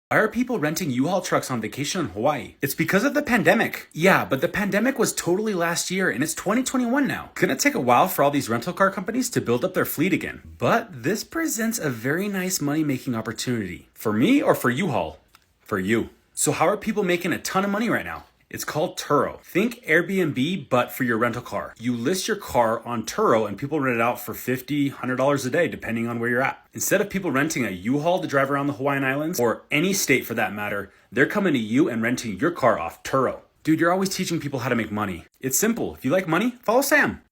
Why are people renting U-Haul trucks on vacation in Hawaii? It's because of the pandemic. Yeah, but the pandemic was totally last year and it's 2021 now. It's gonna take a while for all these rental car companies to build up their fleet again. But this presents a very nice money-making opportunity. For me or for U-Haul? For you. So how are people making a ton of money right now? It's called Turo. Think Airbnb, but for your rental car. You list your car on Turo and people rent it out for $50, $100 a day, depending on where you're at. Instead of people renting a U-Haul to drive around the Hawaiian Islands, or any state for that matter, they're coming to you and renting your car off Turo. Dude, you're always teaching people how to make money. It's simple. If you like money, follow Sam.